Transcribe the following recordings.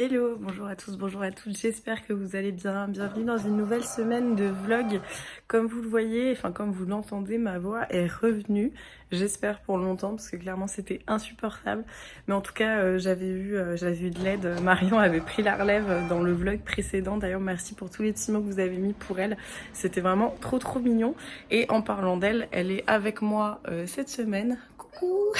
Hello, bonjour à tous, bonjour à toutes, j'espère que vous allez bien. Bienvenue dans une nouvelle semaine de vlog. Comme vous le voyez, enfin comme vous l'entendez, ma voix est revenue. J'espère pour longtemps parce que clairement c'était insupportable. Mais en tout cas, j'avais eu de l'aide. Marion avait pris la relève dans le vlog précédent. D'ailleurs, merci pour tous les petits mots que vous avez mis pour elle. C'était vraiment trop mignon. Et en parlant d'elle, elle est avec moi cette semaine. Coucou.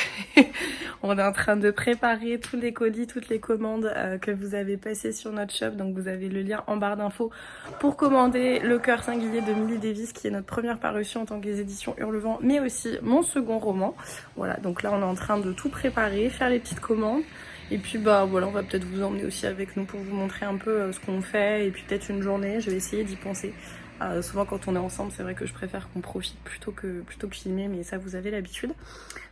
On est en train de préparer tous les colis, toutes les commandes que vous avez passées sur notre shop. Donc vous avez le lien en barre d'infos pour commander Le Cœur Singulier de Milly Davis, qui est notre première parution en tant que les éditions Hurlevent, mais aussi mon second roman. Voilà, donc là on est en train de tout préparer, faire les petites commandes. Et puis bah voilà, on va peut-être vous emmener aussi avec nous pour vous montrer un peu ce qu'on fait. Et puis peut-être une journée, je vais essayer d'y penser. Souvent quand on est ensemble, c'est vrai que je préfère qu'on profite plutôt que filmer, mais ça vous avez l'habitude.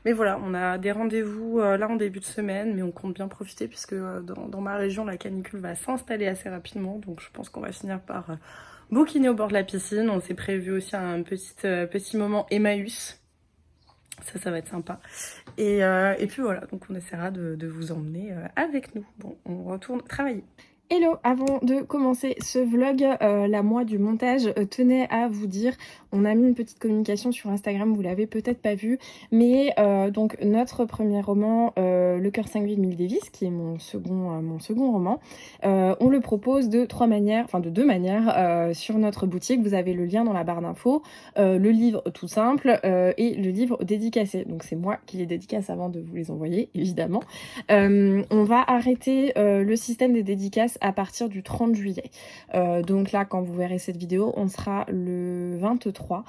Mais voilà, on a des rendez-vous là en début de semaine, mais on compte bien profiter puisque dans ma région, la canicule va s'installer assez rapidement. Donc je pense qu'on va finir par bouquiner au bord de la piscine. On s'est prévu aussi un petit moment Emmaüs. Ça va être sympa. Et puis voilà, donc on essaiera de vous emmener avec nous. Bon, on retourne travailler. Hello, avant de commencer ce vlog, la moi du montage tenait à vous dire, on a mis une petite communication sur Instagram, vous l'avez peut-être pas vu, mais donc notre premier roman, Le Cœur Singulier de Milly Davis, qui est mon second roman, on le propose de deux manières sur notre boutique. Vous avez le lien dans la barre d'infos, le livre tout simple et le livre dédicacé. Donc c'est moi qui les dédicace avant de vous les envoyer, évidemment. On va arrêter le système des dédicaces à partir du 30 juillet. Donc là, quand vous verrez cette vidéo, on sera le 23.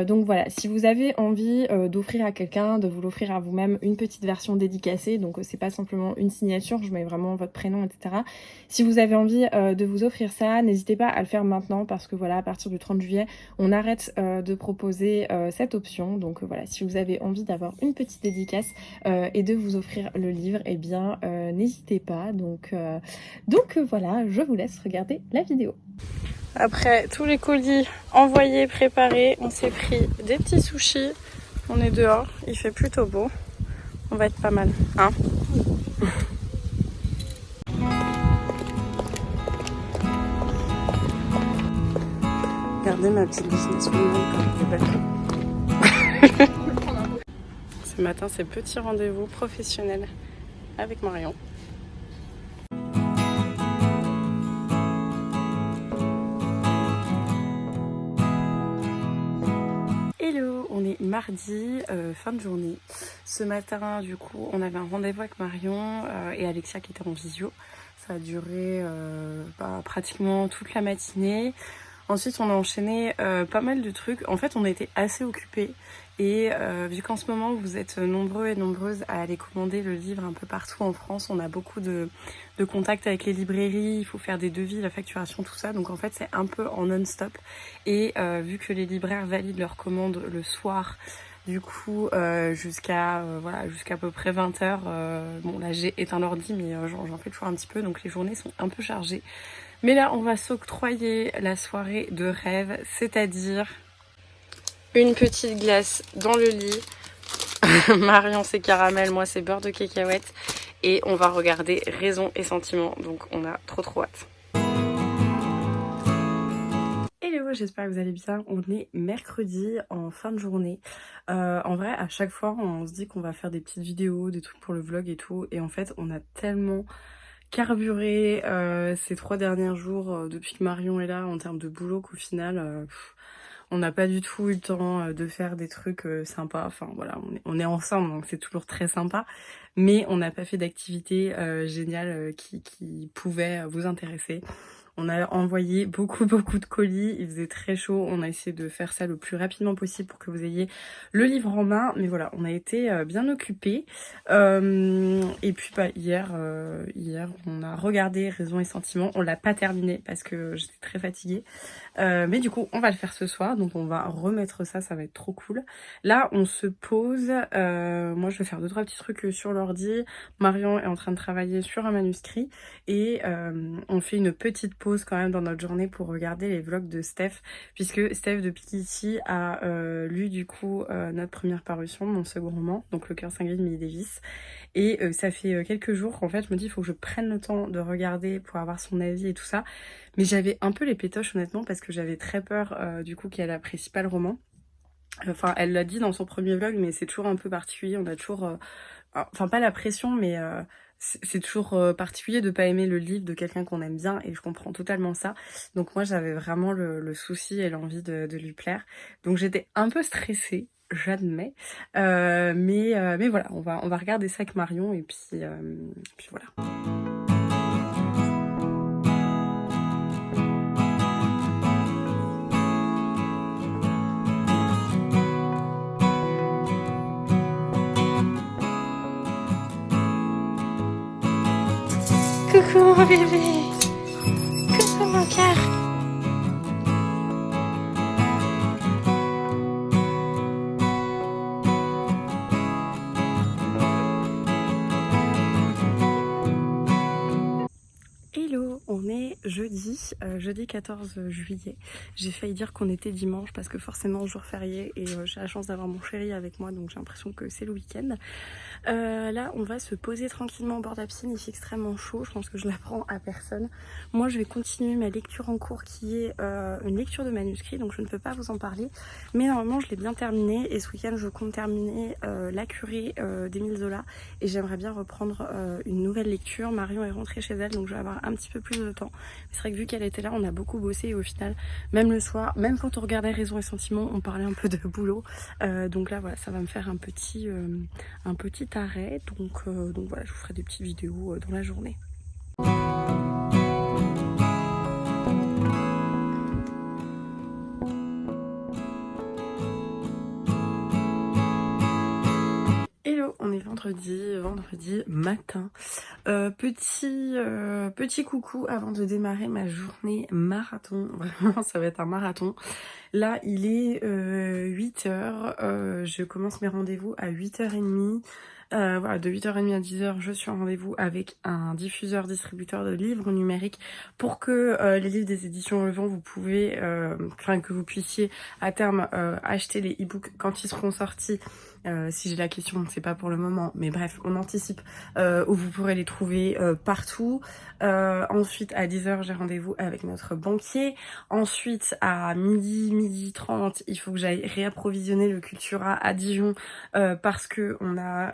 Donc voilà, si vous avez envie d'offrir à quelqu'un, de vous l'offrir à vous-même, une petite version dédicacée, donc c'est pas simplement une signature, je mets vraiment votre prénom, etc. Si vous avez envie de vous offrir ça, n'hésitez pas à le faire maintenant parce que voilà, à partir du 30 juillet, on arrête de proposer cette option. Donc voilà, si vous avez envie d'avoir une petite dédicace et de vous offrir le livre, eh bien n'hésitez pas. Donc voilà, je vous laisse regarder la vidéo. Après tous les colis envoyés, préparés, on s'est pris des petits sushis. On est dehors, il fait plutôt beau. On va être pas mal, hein. Regardez ma petite businesswoman comme elle est belle. Ce matin, c'est petit rendez-vous professionnel avec Marion. Hello, on est mardi, fin de journée. Ce matin, du coup, on avait un rendez-vous avec Marion et Alexia qui était en visio. Ça a duré pratiquement toute la matinée. Ensuite, on a enchaîné pas mal de trucs. En fait, on était assez occupés. Et vu qu'en ce moment, vous êtes nombreux et nombreuses à aller commander le livre un peu partout en France, on a beaucoup de contacts avec les librairies, il faut faire des devis, la facturation, tout ça. Donc en fait, c'est un peu en non-stop. Et vu que les libraires valident leurs commandes le soir, du coup, jusqu'à à peu près 20h, bon là j'ai éteint l'ordi, mais j'en fais toujours un petit peu, donc les journées sont un peu chargées. Mais là, on va s'octroyer la soirée de rêve, c'est-à-dire une petite glace dans le lit. Marion, c'est caramel, moi, c'est beurre de cacahuète. Et on va regarder Raison et Sentiment. Donc, on a trop hâte. Hello, j'espère que vous allez bien. On est mercredi en fin de journée. En vrai, à chaque fois, on se dit qu'on va faire des petites vidéos, des trucs pour le vlog et tout. Et en fait, on a tellement carburé ces 3 derniers jours depuis que Marion est là en termes de boulot qu'au final on n'a pas du tout eu le temps de faire des trucs sympas. Enfin voilà, on est ensemble donc c'est toujours très sympa, mais on n'a pas fait d'activité géniale qui pouvait vous intéresser. On a envoyé beaucoup de colis, il faisait très chaud, on a essayé de faire ça le plus rapidement possible pour que vous ayez le livre en main, mais voilà, on a été bien occupés. Et puis hier on a regardé Raison et Sentiment, on l'a pas terminé parce que j'étais très fatiguée. Mais du coup on va le faire ce soir, donc on va remettre ça, ça va être trop cool. Là on se pose, moi je vais faire 2-3 petits trucs sur l'ordi, Marion est en train de travailler sur un manuscrit et on fait une petite pause pause quand même dans notre journée pour regarder les vlogs de Steph, puisque Steph de Pikiti a lu du coup notre première parution, mon second roman, donc Le cœur cinglé de Millie Davis. Et ça fait quelques jours qu'en fait je me dis il faut que je prenne le temps de regarder pour avoir son avis et tout ça. Mais j'avais un peu les pétoches honnêtement parce que j'avais très peur du coup qu'elle apprécie pas le roman. Enfin elle l'a dit dans son premier vlog mais c'est toujours un peu particulier, on a toujours... enfin pas la pression mais c'est toujours particulier de pas aimer le livre de quelqu'un qu'on aime bien et je comprends totalement ça. Donc moi j'avais vraiment le souci et l'envie de lui plaire. Donc j'étais un peu stressée, j'admets. Mais voilà, on va regarder ça avec Marion et puis voilà. Coucou mon bébé, coucou mon cœur. Hello, on est jeudi 14 juillet. J'ai failli dire qu'on était dimanche parce que forcément jour férié et j'ai la chance d'avoir mon chéri avec moi donc j'ai l'impression que c'est le week-end. Là on va se poser tranquillement au bord de la piscine, il fait extrêmement chaud, je pense que je l'apprends à personne. Moi je vais continuer ma lecture en cours qui est une lecture de manuscrit donc je ne peux pas vous en parler. Mais normalement je l'ai bien terminé et ce week-end je compte terminer La Curée d'Émile Zola et j'aimerais bien reprendre une nouvelle lecture. Marion est rentrée chez elle donc je vais avoir un petit peu plus de temps. C'est vrai que vu qu'elle était là on a beaucoup bossé et au final même le soir, même quand on regardait Raison et Sentiments on parlait un peu de boulot. Donc là voilà ça va me faire un petit arrêt donc voilà je vous ferai des petites vidéos dans la journée. Hello, on est vendredi matin. Petit coucou avant de démarrer ma journée marathon. Vraiment, ça va être un marathon. Là, il est 8h. Je commence mes rendez-vous à 8h30. Voilà, de 8h30 à 10h, je suis en rendez-vous avec un diffuseur distributeur de livres numériques pour que les livres des éditions Le Vent, que vous puissiez à terme acheter les e-books quand ils seront sortis. Si j'ai la question, c'est pas pour le moment, mais bref, on anticipe où vous pourrez les trouver partout. Ensuite, à 10h, j'ai rendez-vous avec notre banquier. Ensuite, à midi 30, il faut que j'aille réapprovisionner le Cultura à Dijon parce que on a,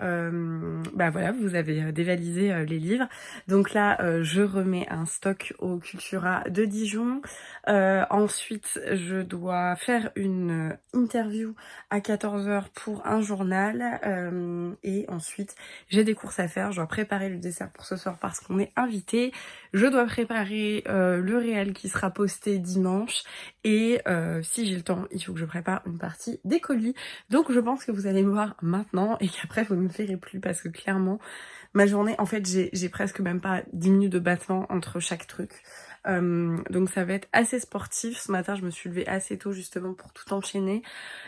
bah voilà, vous avez dévalisé les livres. Donc là, je remets un stock au Cultura de Dijon. Ensuite, je dois faire une interview à 14h pour un journal et ensuite j'ai des courses à faire, je dois préparer le dessert pour ce soir parce qu'on est invité, je dois préparer le réel qui sera posté dimanche et si j'ai le temps il faut que je prépare une partie des colis, donc je pense que vous allez me voir maintenant et qu'après vous ne me verrez plus parce que clairement ma journée, en fait j'ai presque même pas 10 minutes de battement entre chaque truc. Donc ça va être assez sportif. Ce matin je me suis levée assez tôt justement pour tout enchaîner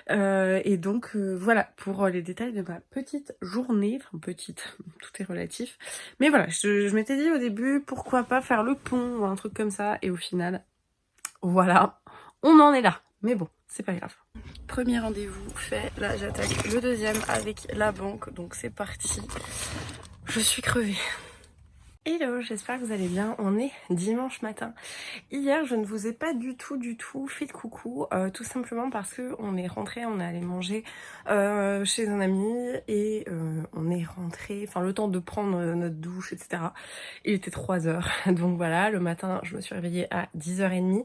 et donc voilà pour les détails de ma petite journée, enfin petite, tout est relatif, mais voilà je m'étais dit au début pourquoi pas faire le pont ou un truc comme ça et au final voilà on en est là, mais bon c'est pas grave. Premier rendez-vous fait, là j'attaque le deuxième avec la banque donc c'est parti, je suis crevée. Hello, j'espère que vous allez bien, on est dimanche matin. Hier, je ne vous ai pas du tout fait de coucou, tout simplement parce que on est rentré, on est allé manger chez un ami et on est rentré, enfin le temps de prendre notre douche, etc. Il était 3h, donc voilà, le matin, je me suis réveillée à 10h30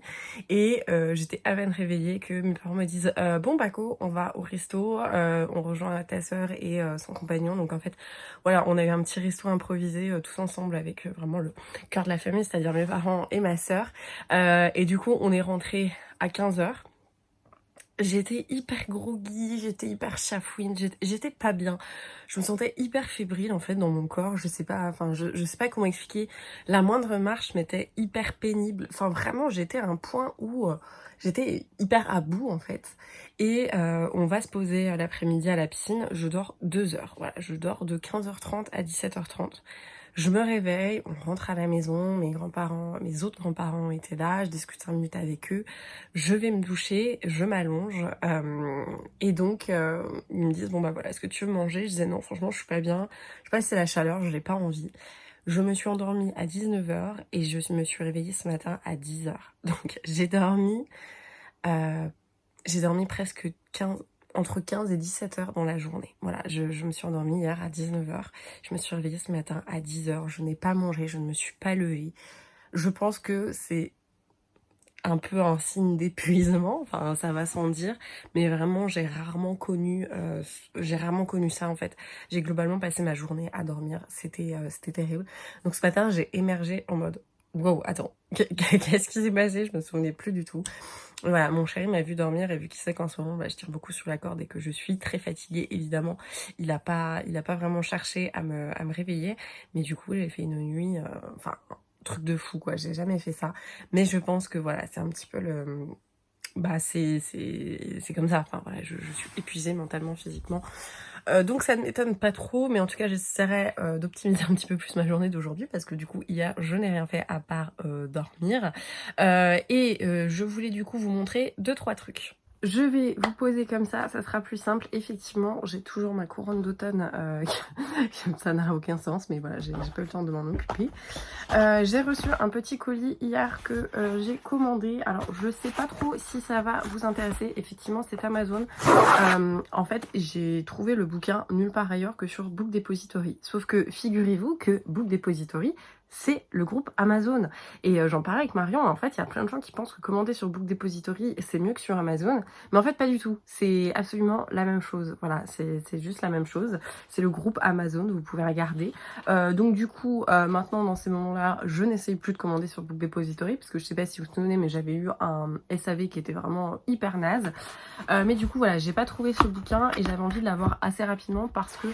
et j'étais à peine réveillée que mes parents me disent bon Paco, on va au resto, on rejoint ta sœur et son compagnon, donc en fait, voilà, on a eu un petit resto improvisé tous ensemble avec vraiment le cœur de la famille, c'est-à-dire mes parents et ma sœur. Et du coup, on est rentré à 15h. J'étais hyper groggy, j'étais hyper chafouine, j'étais pas bien. Je me sentais hyper fébrile en fait dans mon corps, je sais pas, enfin je sais pas comment expliquer. La moindre marche m'était hyper pénible. Enfin vraiment, j'étais à un point où j'étais hyper à bout en fait. Et on va se poser l'après-midi à la piscine, je dors 2 heures. Voilà, je dors de 15h30 à 17h30. Je me réveille, on rentre à la maison, mes autres grands-parents étaient là, je discute 5 minutes avec eux, je vais me doucher, je m'allonge, et donc ils me disent bon bah voilà, est-ce que tu veux manger? Je disais non, franchement je suis pas bien, je sais pas si c'est la chaleur, je n'ai pas envie. Je me suis endormie à 19h et je me suis réveillée ce matin à 10h. Donc euh, j'ai dormi presque 15, entre 15 et 17 heures dans la journée. Voilà, je me suis endormie hier à 19h. Je me suis réveillée ce matin à 10h. Je n'ai pas mangé, je ne me suis pas levée. Je pense que c'est un peu un signe d'épuisement, enfin ça va sans dire, mais vraiment j'ai rarement connu ça en fait. J'ai globalement passé ma journée à dormir, c'était terrible. Donc ce matin j'ai émergé en mode wow, attends, qu'est-ce qui s'est passé? Je me souvenais plus du tout. Voilà, mon chéri m'a vu dormir et vu qu'il sait qu'en ce moment, bah, je tire beaucoup sur la corde et que je suis très fatiguée, évidemment, il a pas vraiment cherché à me réveiller. Mais du coup, j'ai fait une nuit, enfin, truc de fou, quoi. J'ai jamais fait ça. Mais je pense que voilà, c'est un petit peu le... Bah, c'est comme ça. Enfin, voilà, je suis épuisée mentalement, physiquement. Donc ça ne m'étonne pas trop, mais en tout cas j'essaierai d'optimiser un petit peu plus ma journée d'aujourd'hui parce que du coup hier je n'ai rien fait à part dormir. Je voulais du coup vous montrer 2-3 trucs. Je vais vous poser comme ça sera plus simple. Effectivement, j'ai toujours ma couronne d'automne, ça n'a aucun sens, mais voilà, j'ai pas eu le temps de m'en occuper. J'ai reçu un petit colis hier que j'ai commandé. Alors, je sais pas trop si ça va vous intéresser. Effectivement, c'est Amazon. En fait, j'ai trouvé le bouquin nulle part ailleurs que sur Book Depository. Sauf que figurez-vous que Book Depository, c'est le groupe Amazon. Et j'en parlais avec Marion, en fait, il y a plein de gens qui pensent que commander sur Book Depository, c'est mieux que sur Amazon. Mais en fait, pas du tout. C'est absolument la même chose. Voilà, c'est juste la même chose. C'est le groupe Amazon, vous pouvez regarder. Donc du coup, maintenant, dans ces moments-là, je n'essaye plus de commander sur Book Depository, parce que je sais pas si vous vous souvenez, mais j'avais eu un SAV qui était vraiment hyper naze. Mais du coup, voilà, j'ai pas trouvé ce bouquin et j'avais envie de l'avoir assez rapidement parce que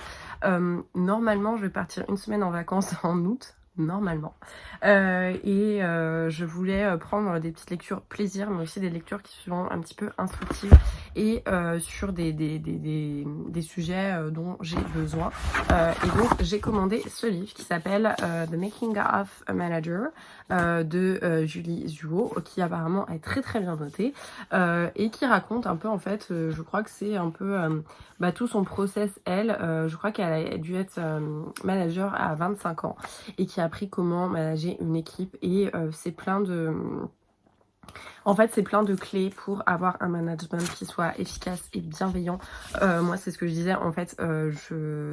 normalement, je vais partir une semaine en vacances en août. Normalement. Je voulais prendre des petites lectures plaisir, mais aussi des lectures qui sont un petit peu instructives et sur des sujets dont j'ai besoin. Et donc, j'ai commandé ce livre qui s'appelle The Making of a Manager de Julie Zuo, qui apparemment est très très bien noté et qui raconte un peu, en fait, je crois que c'est un peu tout son process, elle. Je crois qu'elle a dû être manager à 25 ans et qui a appris comment manager une équipe et c'est plein de... En fait, c'est plein de clés pour avoir un management qui soit efficace et bienveillant. Moi, c'est ce que je disais, en fait,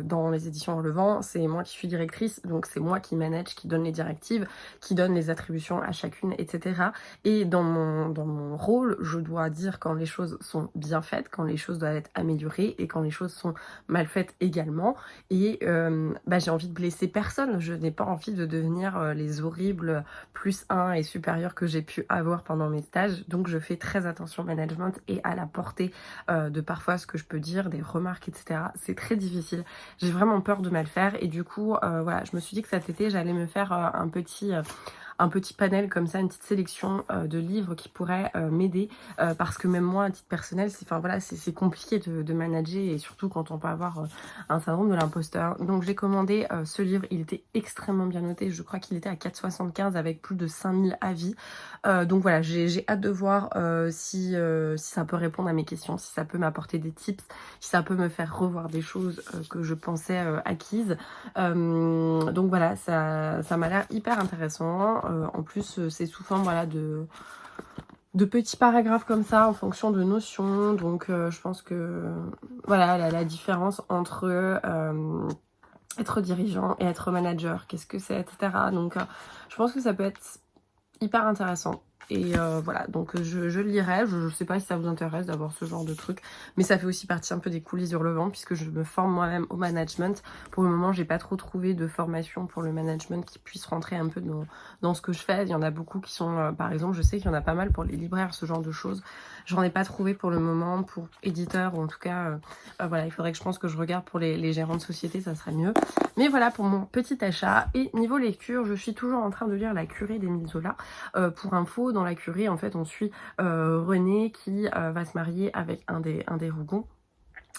dans les éditions Relevant, c'est moi qui suis directrice, donc c'est moi qui manage, qui donne les directives, qui donne les attributions à chacune, etc. Et dans mon rôle, je dois dire quand les choses sont bien faites, quand les choses doivent être améliorées et quand les choses sont mal faites également. Et j'ai envie de blesser personne, je n'ai pas envie de devenir les horribles +1 et supérieurs que j'ai pu avoir pendant mes stages. Donc je fais très attention au management et à la portée de parfois ce que je peux dire, des remarques, etc. C'est très difficile. J'ai vraiment peur de mal faire et du coup, voilà, je me suis dit que cet été, j'allais me faire un petit panel comme ça, une petite sélection de livres qui pourraient m'aider parce que même moi, à titre personnel, c'est compliqué de manager et surtout quand on peut avoir un syndrome de l'imposteur. Donc j'ai commandé ce livre, il était extrêmement bien noté, je crois qu'il était à 4,75 avec plus de 5000 avis. Donc voilà, j'ai hâte de voir si ça peut répondre à mes questions, si ça peut m'apporter des tips, si ça peut me faire revoir des choses que je pensais acquises. Donc voilà, ça m'a l'air hyper intéressant. En plus, c'est sous forme de petits paragraphes comme ça en fonction de notions. Donc je pense que voilà la différence entre être dirigeant et être manager, qu'est-ce que c'est, etc. Donc je pense que ça peut être hyper intéressant. Et voilà, donc je le lirai. Je sais pas si ça vous intéresse d'avoir ce genre de truc, mais ça fait aussi partie un peu des coulisses du Relevant puisque je me forme moi-même au management. Pour le moment, j'ai pas trop trouvé de formation pour le management qui puisse rentrer un peu dans ce que je fais. Il y en a beaucoup qui sont, par exemple, je sais qu'il y en a pas mal pour les libraires, ce genre de choses. J'en ai pas trouvé pour le moment pour éditeurs, ou en tout cas, voilà, il faudrait que je pense que je regarde pour les gérants de société, ça serait mieux. Mais voilà pour mon petit achat. Et niveau lecture, je suis toujours en train de lire La Curée d'Émile Zola. Pour info, dans La Curée, en fait, on suit René qui va se marier avec un des Rougon.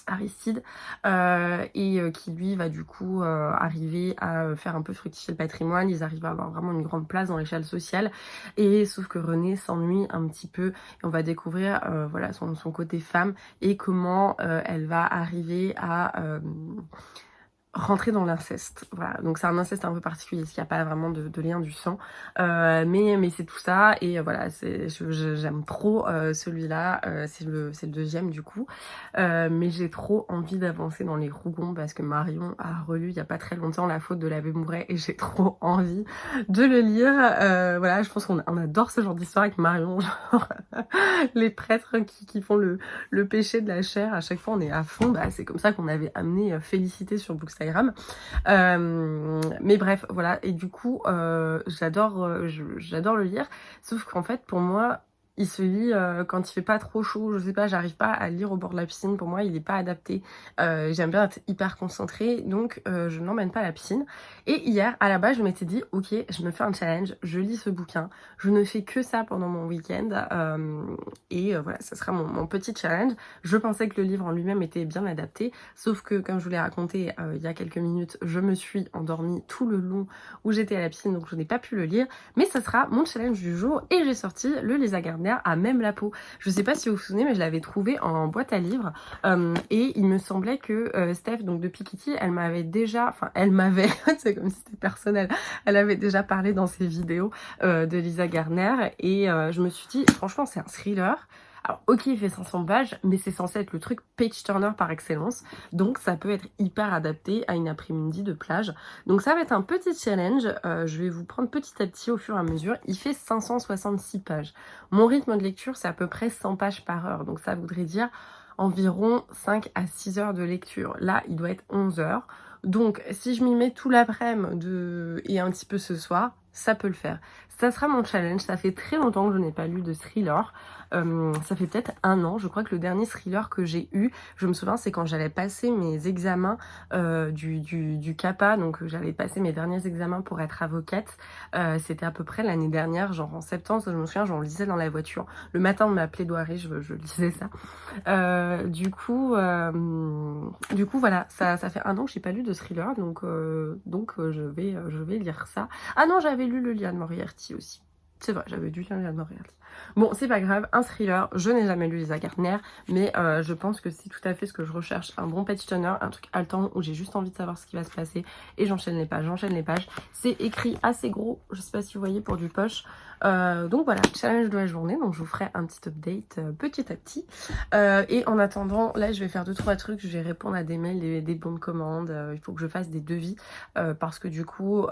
Aristide qui lui va du coup arriver à faire un peu fructifier le patrimoine. Ils arrivent à avoir vraiment une grande place dans l'échelle sociale, et sauf que Renée s'ennuie un petit peu, et on va découvrir voilà son côté femme et comment elle va arriver à rentrer dans l'inceste. Voilà, donc c'est un inceste un peu particulier, parce qu'il n'y a pas vraiment de lien du sang, mais c'est tout ça, et voilà, j'aime trop celui-là, c'est le deuxième du coup, mais j'ai trop envie d'avancer dans les Rougons, parce que Marion a relu il n'y a pas très longtemps La Faute de l'abbé Mouret, et j'ai trop envie de le lire. Voilà, je pense qu'on adore ce genre d'histoire avec Marion, genre les prêtres qui font le péché de la chair, à chaque fois on est à fond. Bah, c'est comme ça qu'on avait amené Félicité sur Bookstagram. Mais bref, voilà, et du coup j'adore le lire, sauf qu'en fait pour moi il se lit quand il fait pas trop chaud, je sais pas, j'arrive pas à lire au bord de la piscine, pour moi il est pas adapté, j'aime bien être hyper concentrée, donc je ne l'emmène pas à la piscine. Et hier à la base je m'étais dit ok, je me fais un challenge, je lis ce bouquin, je ne fais que ça pendant mon week-end, et voilà, ça sera mon petit challenge. Je pensais que le livre en lui-même était bien adapté, sauf que comme je vous l'ai raconté il y a quelques minutes, je me suis endormie tout le long où j'étais à la piscine, donc je n'ai pas pu le lire, mais ça sera mon challenge du jour, et j'ai sorti le Lisa Gardner à Même la peau. Je sais pas si vous vous souvenez, mais je l'avais trouvé en boîte à livres, et il me semblait que Steph, donc de Piketty, elle m'avait, c'est comme si c'était personnel, elle avait déjà parlé dans ses vidéos de Lisa Gardner, et je me suis dit, franchement c'est un thriller. Alors ok, il fait 500 pages, mais c'est censé être le truc page turner par excellence, donc ça peut être hyper adapté à une après-midi de plage. Donc ça va être un petit challenge, je vais vous prendre petit à petit au fur et à mesure. Il fait 566 pages. Mon rythme de lecture, c'est à peu près 100 pages par heure, donc ça voudrait dire environ 5 à 6 heures de lecture. Là, il doit être 11 heures. Donc si je m'y mets tout l'après-midi et un petit peu ce soir, ça peut le faire. Ça sera mon challenge. Ça fait très longtemps que je n'ai pas lu de thriller. Ça fait peut-être 1 an. Je crois que le dernier thriller que j'ai eu, je me souviens, c'est quand j'allais passer mes examens du CAPA. Donc j'allais passer mes derniers examens pour être avocate. C'était à peu près l'année dernière, genre en septembre. Je me souviens, j'en lisais dans la voiture. Le matin de ma plaidoirie, je lisais ça. Du coup, voilà, ça fait 1 an que j'ai pas lu de thriller, donc je vais lire ça. Ah non, j'avais lu le Liane Moriarty aussi. C'est vrai, j'avais dû lire Liane Moriarty. Bon, c'est pas grave, un thriller, je n'ai jamais lu Lisa Gardner, mais je pense que c'est tout à fait ce que je recherche, un bon page turner, un truc haletant où j'ai juste envie de savoir ce qui va se passer, et j'enchaîne les pages. C'est écrit assez gros, je sais pas si vous voyez, pour du poche. Donc voilà, challenge de la journée, donc je vous ferai un petit update petit à petit. Et en attendant, là je vais faire 2-3 trucs, je vais répondre à des mails, des bons de commande, il faut que je fasse des devis, parce que du coup,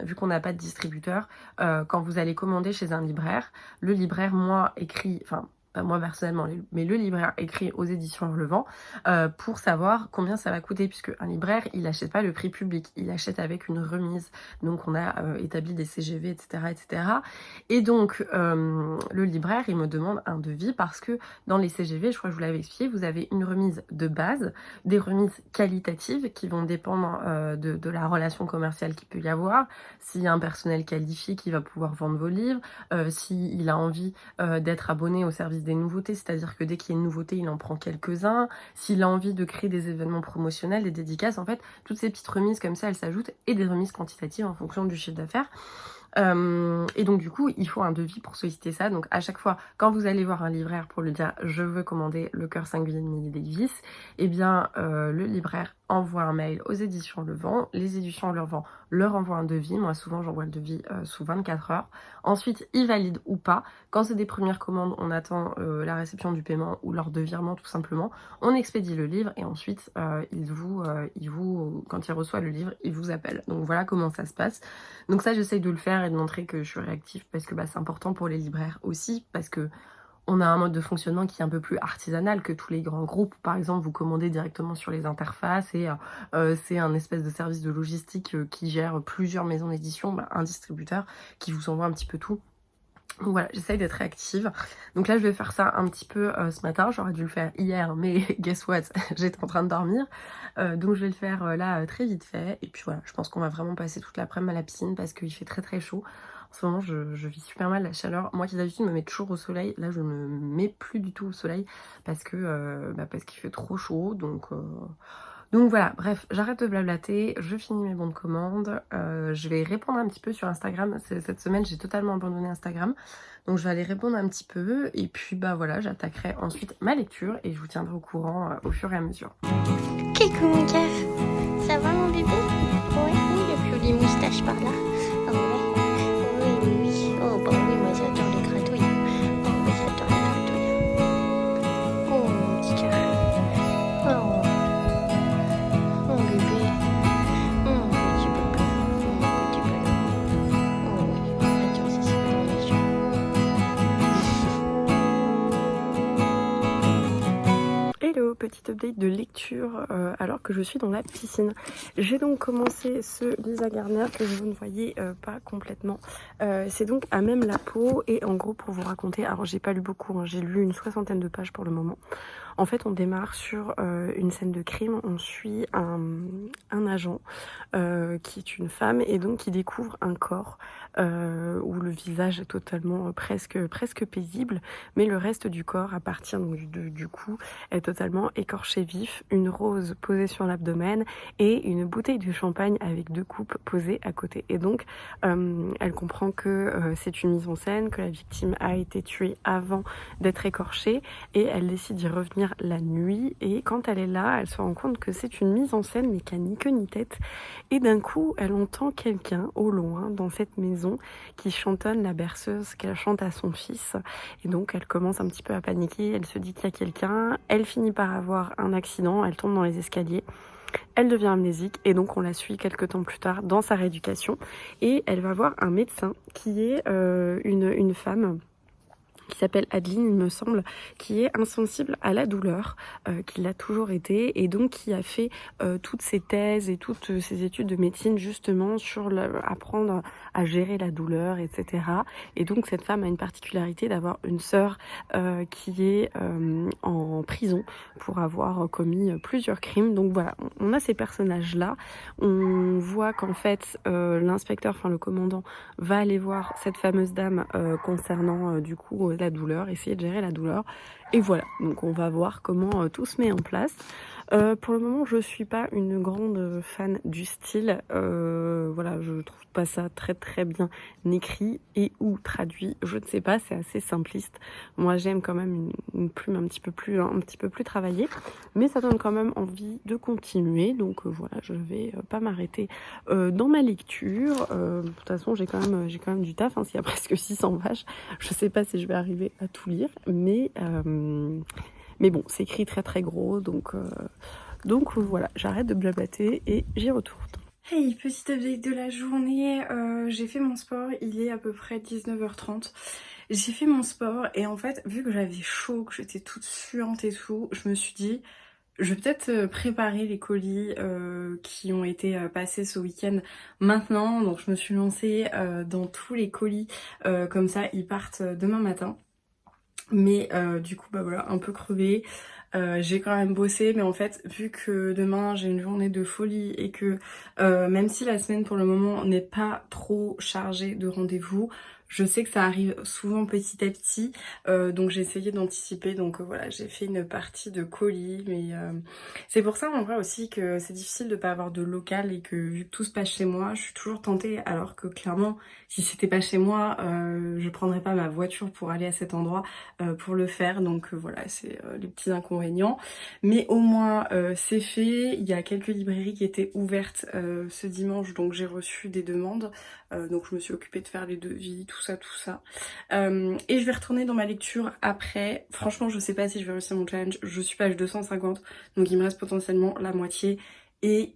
vu qu'on n'a pas de distributeur, quand vous allez commander chez un libraire, le libraire, moi, écrit, enfin, pas moi personnellement, mais le libraire écrit aux éditions Relevant pour savoir combien ça va coûter, puisque un libraire, il n'achète pas le prix public, il achète avec une remise. Donc on a établi des CGV, etc., etc. Et donc le libraire, il me demande un devis, parce que dans les CGV, je crois que je vous l'avais expliqué, vous avez une remise de base, des remises qualitatives qui vont dépendre de la relation commerciale qu'il peut y avoir, s'il y a un personnel qualifié qui va pouvoir vendre vos livres, s'il a envie d'être abonné au service des nouveautés, c'est-à-dire que dès qu'il y a une nouveauté, il en prend quelques-uns, s'il a envie de créer des événements promotionnels, des dédicaces, en fait, toutes ces petites remises comme ça, elles s'ajoutent, et des remises quantitatives en fonction du chiffre d'affaires. Et donc du coup il faut un devis pour solliciter ça. Donc à chaque fois quand vous allez voir un libraire pour lui dire je veux commander Le Cœur singulier de Milly Davis, et bien le libraire envoie un mail aux éditions Relevant, les éditions Relevant leur envoient un devis, moi souvent j'envoie le devis sous 24 heures, ensuite ils valident ou pas. Quand c'est des premières commandes, on attend la réception du paiement ou l'ordre de virement tout simplement, on expédie le livre, et ensuite quand il reçoit le livre, il vous appelle. Donc voilà comment ça se passe. Donc ça, j'essaye de le faire et de montrer que je suis réactive, parce que c'est important pour les libraires aussi, parce que on a un mode de fonctionnement qui est un peu plus artisanal que tous les grands groupes. Par exemple, vous commandez directement sur les interfaces, et c'est un espèce de service de logistique qui gère plusieurs maisons d'édition, un distributeur qui vous envoie un petit peu tout. Donc voilà, j'essaye d'être réactive. Donc là, je vais faire ça un petit peu ce matin. J'aurais dû le faire hier, mais guess what, j'étais en train de dormir. Donc je vais le faire là très vite fait. Et puis voilà, je pense qu'on va vraiment passer toute l'après-midi à la piscine, parce qu'il fait très très chaud. En ce moment, je vis super mal la chaleur. Moi qui d'habitude me mets toujours au soleil, là je ne me mets plus du tout au soleil parce qu'il fait trop chaud. Donc voilà, bref, j'arrête de blablater, je finis mes bons de commande. Je vais répondre un petit peu sur Instagram. Cette semaine, j'ai totalement abandonné Instagram. Donc je vais aller répondre un petit peu. Et puis bah voilà, j'attaquerai ensuite ma lecture et je vous tiendrai au courant au fur et à mesure. Coucou mon cœur, ça va mon bébé? Ouais, oui, il y a plus les moustaches par là. Ah ouais, oui, oui, oui. Oh bah oui, moi j'adore les gratouilles. Oh oui, j'adore les gratouilles. Oh mon petit cœur. Oh, mon bébé. Mon petit bébé. Mon petit bébé. Oh oui, attends, ça c'est pas dans les yeux. Hello, petite update de lecture alors que je suis dans la piscine. J'ai donc commencé ce Lisa Gardner que vous ne voyez pas complètement. C'est donc à même la peau et en gros pour vous raconter, alors j'ai pas lu beaucoup, hein, j'ai lu une 60aine de pages pour le moment. En fait on démarre sur une scène de crime, on suit un agent qui est une femme et donc qui découvre un corps où le visage est totalement presque paisible, mais le reste du corps à partir donc, du cou est totalement écorché vif, une rose posée sur l'abdomen et une bouteille de champagne avec 2 coupes posées à côté. Et donc elle comprend que c'est une mise en scène, que la victime a été tuée avant d'être écorchée et elle décide d'y revenir la nuit et quand elle est là, elle se rend compte que c'est une mise en scène mais qui a ni queue ni tête et d'un coup elle entend quelqu'un au loin dans cette maison qui chantonne la berceuse qu'elle chante à son fils et donc elle commence un petit peu à paniquer, elle se dit qu'il y a quelqu'un, elle finit par avoir un accident, elle tombe dans les escaliers. Elle devient amnésique et donc on la suit quelques temps plus tard dans sa rééducation et elle va voir un médecin qui est une femme qui s'appelle Adeline, il me semble, qui est insensible à la douleur, qui l'a toujours été, et donc qui a fait toutes ses thèses et toutes ses études de médecine justement sur apprendre à gérer la douleur, etc. Et donc cette femme a une particularité d'avoir une sœur qui est en prison pour avoir commis plusieurs crimes. Donc voilà, on a ces personnages-là. On voit qu'en fait l'inspecteur, enfin le commandant, va aller voir cette fameuse dame concernant du coup la douleur, essayer de gérer la douleur. Et voilà, donc on va voir comment tout se met en place. Pour le moment, je suis pas une grande fan du style. Voilà, je trouve pas ça très bien écrit et ou traduit. Je ne sais pas, c'est assez simpliste. Moi, j'aime quand même une plume un petit peu plus travaillée, mais ça donne quand même envie de continuer. Donc voilà, je vais pas m'arrêter dans ma lecture. De toute façon, j'ai quand même du taf. Hein, s'il y a presque 600 pages, je sais pas si je vais arriver à tout lire, mais bon, c'est écrit très gros, donc voilà, j'arrête de blablater et j'y retourne. Hey, petite update de la journée, j'ai fait mon sport, il est à peu près 19h30. J'ai fait mon sport et en fait, vu que j'avais chaud, que j'étais toute suante et tout, je me suis dit, je vais peut-être préparer les colis qui ont été passés ce week-end maintenant. Donc je me suis lancée dans tous les colis, comme ça ils partent demain matin. Mais du coup bah voilà, un peu crevée. J'ai quand même bossé, mais en fait vu que demain j'ai une journée de folie et que même si la semaine pour le moment n'est pas trop chargée de rendez-vous, je sais que ça arrive souvent petit à petit, donc j'ai essayé d'anticiper, donc voilà, j'ai fait une partie de colis, mais c'est pour ça en vrai aussi que c'est difficile de pas avoir de local et que vu que tout se passe chez moi, je suis toujours tentée, alors que clairement si c'était pas chez moi, je prendrais pas ma voiture pour aller à cet endroit pour le faire, donc voilà, c'est les petits inconvénients, mais au moins c'est fait. Il y a quelques librairies qui étaient ouvertes ce dimanche, donc j'ai reçu des demandes, donc je me suis occupée de faire les devis, tout ça. Et je vais retourner dans ma lecture après. Franchement, je sais pas si je vais réussir mon challenge. Je suis page 250, donc il me reste potentiellement la moitié. Et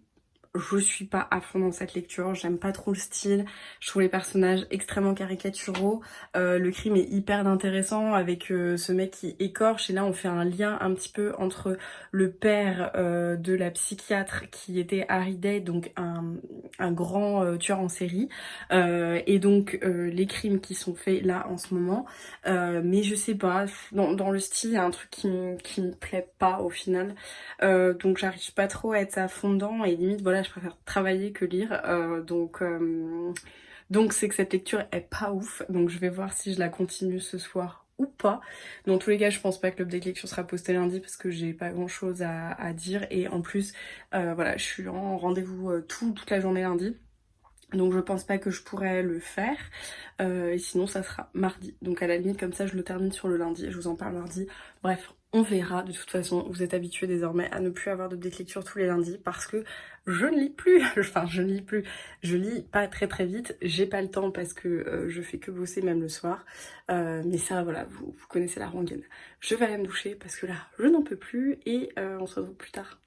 je suis pas à fond dans cette lecture, j'aime pas trop le style, je trouve les personnages extrêmement caricaturaux, le crime est hyper intéressant avec ce mec qui écorche et là on fait un lien un petit peu entre le père de la psychiatre qui était Harry Day, donc un grand tueur en série, et donc les crimes qui sont faits là en ce moment, mais je sais pas, dans le style il y a un truc qui me plaît pas au final, donc j'arrive pas trop à être à fond dedans et limite voilà je préfère travailler que lire, Donc c'est que cette lecture est pas ouf, donc je vais voir si je la continue ce soir ou pas. Dans tous les cas, je pense pas que l'update lecture sera posté lundi parce que j'ai pas grand chose à dire, et en plus voilà, je suis en rendez-vous toute la journée lundi. Donc je pense pas que je pourrais le faire, et sinon ça sera mardi. Donc à la limite comme ça je le termine sur le lundi et je vous en parle mardi. Bref, on verra. De toute façon vous êtes habitués désormais à ne plus avoir de lecture tous les lundis parce que je ne lis plus. Enfin je ne lis plus, je lis pas très vite. J'ai pas le temps parce que je fais que bosser même le soir. Mais ça voilà, vous connaissez la rengaine. Je vais aller me doucher parce que là je n'en peux plus, et on se retrouve plus tard.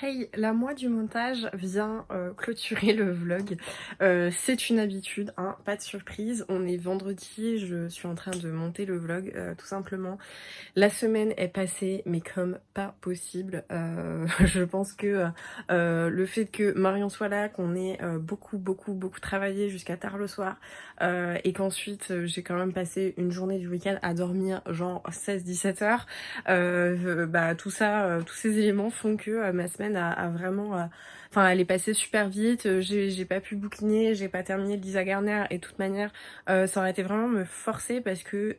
Hey, la moi du montage vient clôturer le vlog. C'est une habitude, hein, pas de surprise. On est vendredi, je suis en train de monter le vlog, tout simplement. La semaine est passée, mais comme pas possible. Je pense que le fait que Marion soit là, qu'on ait beaucoup travaillé jusqu'à tard le soir, et qu'ensuite j'ai quand même passé une journée du week-end à dormir genre 16-17 heures, bah tout ça, tous ces éléments font que ma semaine a vraiment... Enfin, elle est passée super vite, j'ai pas pu bouquiner, j'ai pas terminé Lisa Garner, et de toute manière, ça aurait été vraiment me forcer parce que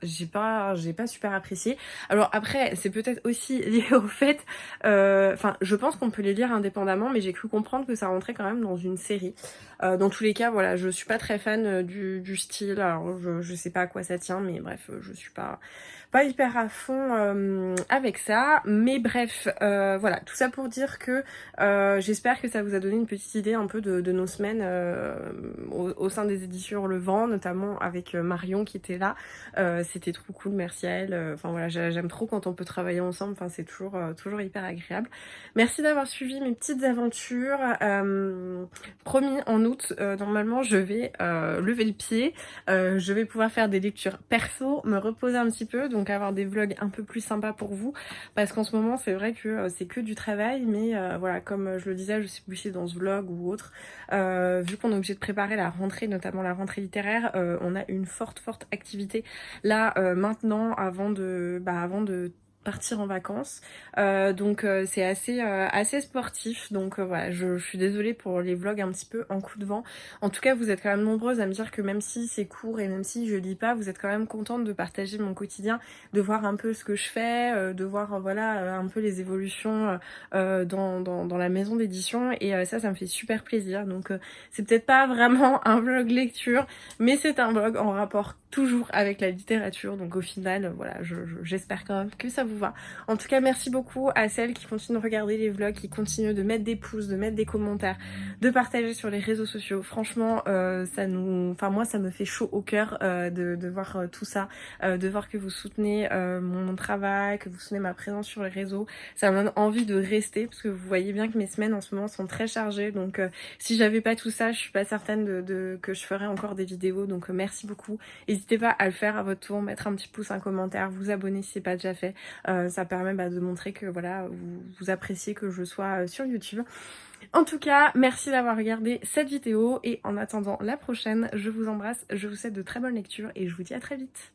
j'ai pas super apprécié. Alors après c'est peut-être aussi lié au fait, enfin je pense qu'on peut les lire indépendamment, mais j'ai cru comprendre que ça rentrait quand même dans une série. Dans tous les cas voilà, je suis pas très fan du style, alors je sais pas à quoi ça tient, mais bref, je suis pas hyper à fond avec ça, mais bref, voilà, tout ça pour dire que j'espère que ça vous a donné une petite idée un peu de nos semaines au sein des éditions Le Vent, notamment avec Marion qui était là. C'était trop cool, merci à elle. Enfin voilà, j'aime trop quand on peut travailler ensemble, enfin c'est toujours hyper agréable. Merci d'avoir suivi mes petites aventures. Promis, en août, normalement je vais lever le pied, je vais pouvoir faire des lectures perso, me reposer un petit peu, donc avoir des vlogs un peu plus sympas pour vous, parce qu'en ce moment c'est vrai que c'est que du travail, mais voilà, comme je le disais, je sais plus si c'est dans ce vlog ou autre, vu qu'on est obligé de préparer la rentrée, notamment la rentrée littéraire, on a une forte activité là maintenant avant de partir en vacances, donc c'est assez sportif, donc voilà, je suis désolée pour les vlogs un petit peu en coup de vent. En tout cas vous êtes quand même nombreuses à me dire que même si c'est court et même si je lis pas, vous êtes quand même contente de partager mon quotidien, de voir un peu ce que je fais, de voir voilà un peu les évolutions dans la maison d'édition, et ça me fait super plaisir. Donc c'est peut-être pas vraiment un vlog lecture, mais c'est un vlog en rapport toujours avec la littérature, donc au final voilà, j'espère quand même que ça vous va. En tout cas merci beaucoup à celles qui continuent de regarder les vlogs, qui continuent de mettre des pouces, de mettre des commentaires, de partager sur les réseaux sociaux. Franchement moi ça me fait chaud au cœur de voir tout ça, de voir que vous soutenez mon travail, que vous soutenez ma présence sur les réseaux. Ça me donne envie de rester, parce que vous voyez bien que mes semaines en ce moment sont très chargées, donc si j'avais pas tout ça, je suis pas certaine que je ferais encore des vidéos. Donc merci beaucoup. N'hésitez pas à le faire à votre tour, mettre un petit pouce, un commentaire, vous abonner si c'est pas déjà fait. Ça permet de montrer que voilà, vous appréciez que je sois sur YouTube. En tout cas, merci d'avoir regardé cette vidéo, et en attendant la prochaine, je vous embrasse, je vous souhaite de très bonnes lectures et je vous dis à très vite.